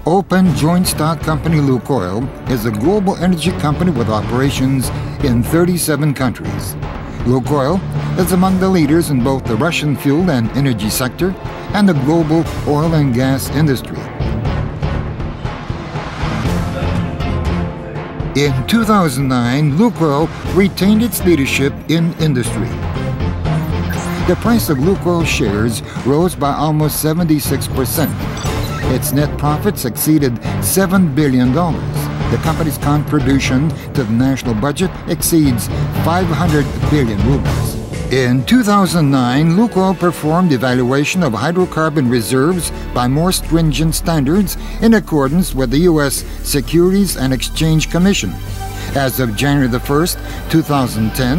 Open joint stock company Lukойл is a global energy company with operations in 37 countries. Lukойл is among the leaders in both the Russian fuel and energy sector and the global oil and gas industry. In 2009, Lukойл retained its leadership in industry. The price of Lukойл shares rose by almost 76%. Its net profits exceeded $7 billion. The company's contribution to the national budget exceeds 500 billion rubles. In 2009, Lukойл performed evaluation of hydrocarbon reserves by more stringent standards in accordance with the U.S. Securities and Exchange Commission. As of January 1st, 2010,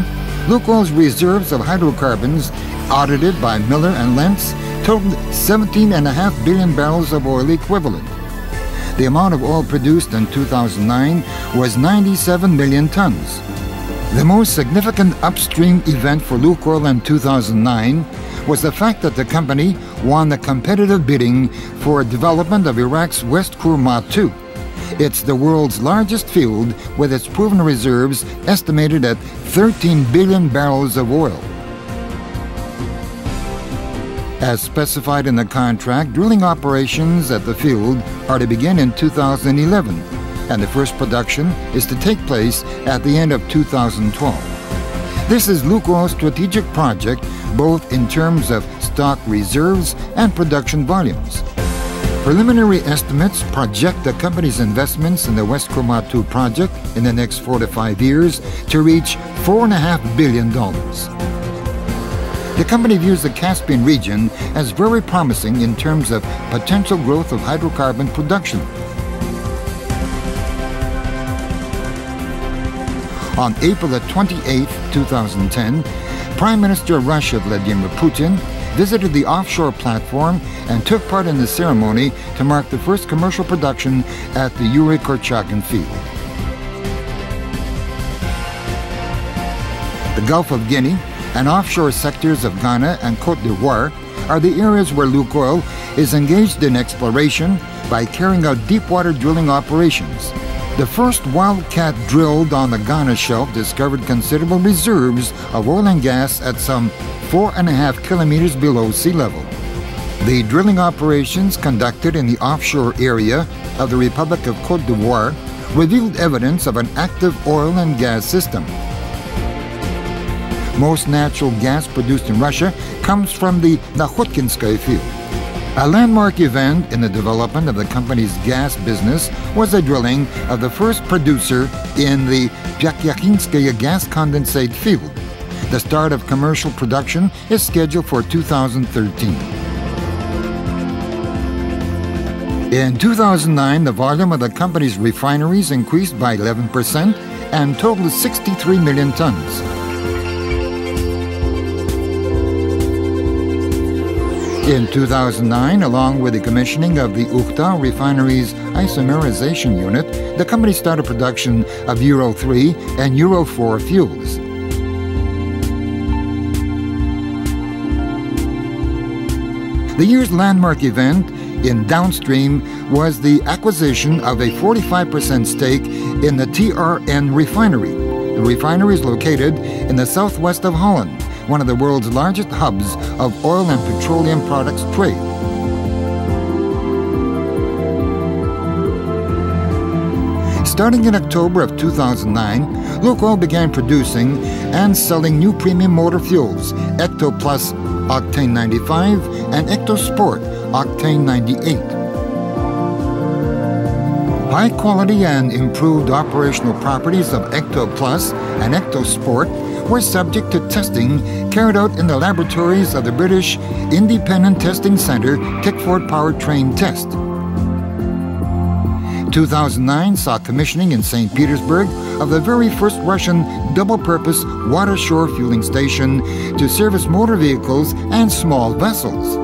Lukойл's reserves of hydrocarbons audited by Miller and Lentz totaled 17.5 billion barrels of oil equivalent. The amount of oil produced in 2009 was 97 million tons. The most significant upstream event for Lukойл in 2009 was the fact that the company won the competitive bidding for development of Iraq's West Kurma 2. It's the world's largest field with its proven reserves estimated at 13 billion barrels of oil. As specified in the contract, drilling operations at the field are to begin in 2011, and the first production is to take place at the end of 2012. This is Lukойл's strategic project, both in terms of stock reserves and production volumes. Preliminary estimates project the company's investments in the West Kurma 2 project in the next 4 to 5 years to reach $4.5 billion. The company views the Caspian region as very promising in terms of potential growth of hydrocarbon production. On April 28, 2010, Prime Minister of Russia Vladimir Putin visited the offshore platform and took part in the ceremony to mark the first commercial production at the Yuri Korchagin field. The Gulf of Guinea and offshore sectors of Ghana and Côte d'Ivoire are the areas where Lukойл is engaged in exploration by carrying out deep-water drilling operations. The first wildcat drilled on the Ghana shelf discovered considerable reserves of oil and gas at some 4.5 kilometers below sea level. The drilling operations conducted in the offshore area of the Republic of Côte d'Ivoire revealed evidence of an active oil and gas system. Most natural gas produced in Russia comes from the Nahodkinskoye field. A landmark event in the development of the company's gas business was the drilling of the first producer in the Pyakhyinskoye gas condensate field. The start of commercial production is scheduled for 2013. In 2009, the volume of the company's refineries increased by 11% and totaled 63 million tons. In 2009, along with the commissioning of the Ukhta refinery's isomerization unit, the company started production of Euro 3 and Euro 4 fuels. The year's landmark event in downstream was the acquisition of a 45% stake in the TRN refinery. The refinery is located in the southwest of Holland, one of the world's largest hubs of oil and petroleum products trade. Starting in October of 2009, Lukойл began producing and selling new premium motor fuels, Ecto Plus Octane 95 and Ecto Sport Octane 98. High quality and improved operational properties of Ecto Plus and Ecto Sport were subject to testing carried out in the laboratories of the British Independent Testing Centre Tickford Powertrain Test. 2009 saw commissioning in St. Petersburg of the very first Russian double-purpose water-shore fueling station to service motor vehicles and small vessels.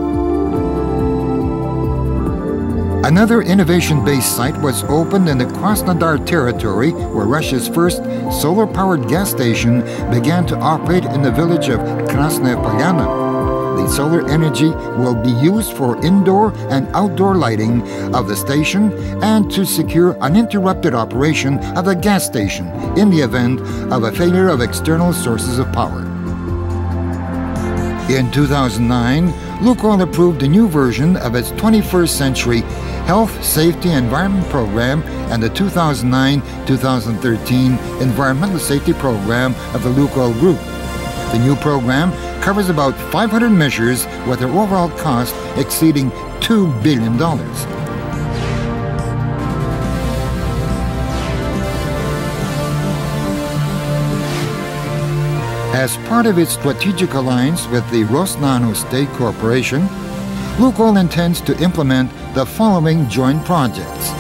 Another innovation-based site was opened in the Krasnodar territory, where Russia's first solar-powered gas station began to operate in the village of Krasnaya Polyana. the solar energy will be used for indoor and outdoor lighting of the station and to secure uninterrupted operation of the gas station in the event of a failure of external sources of power. In 2009, Lukol approved a new version of its 21st Century Health, Safety, and Environment Program and the 2009-2013 Environmental Safety Program of the Lukol Group. The new program covers about 500 measures with an overall cost exceeding $2 billion. As part of its strategic alliance with the Rosnano State Corporation, Lukol intends to implement the following joint projects: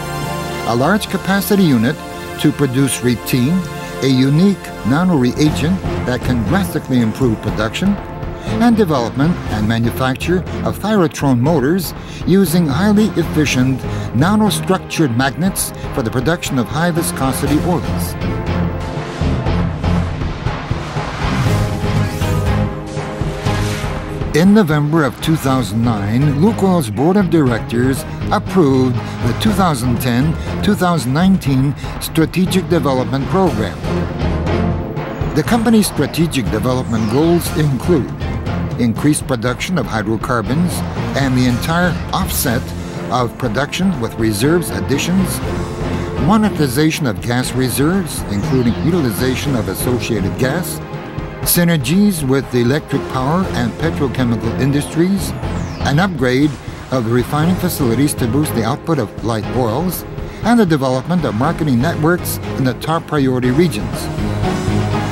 a large capacity unit to produce Retin, a unique nano-reagent that can drastically improve production, and development and manufacture of thyrotron motors using highly efficient nanostructured magnets for the production of high viscosity oils. In November of 2009, Lukoil's Board of Directors approved the 2010-2019 Strategic Development Program. The company's strategic development goals include increased production of hydrocarbons and the entire offset of production with reserves additions, monetization of gas reserves, including utilization of associated gas, synergies with the electric power and petrochemical industries, an upgrade of the refining facilities to boost the output of light oils, and the development of marketing networks in the top priority regions.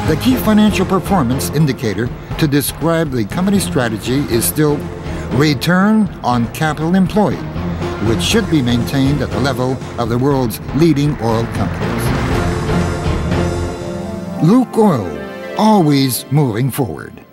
The key financial performance indicator to describe the company's strategy is still return on capital employed, which should be maintained at the level of the world's leading oil companies. Lukoil, always moving forward.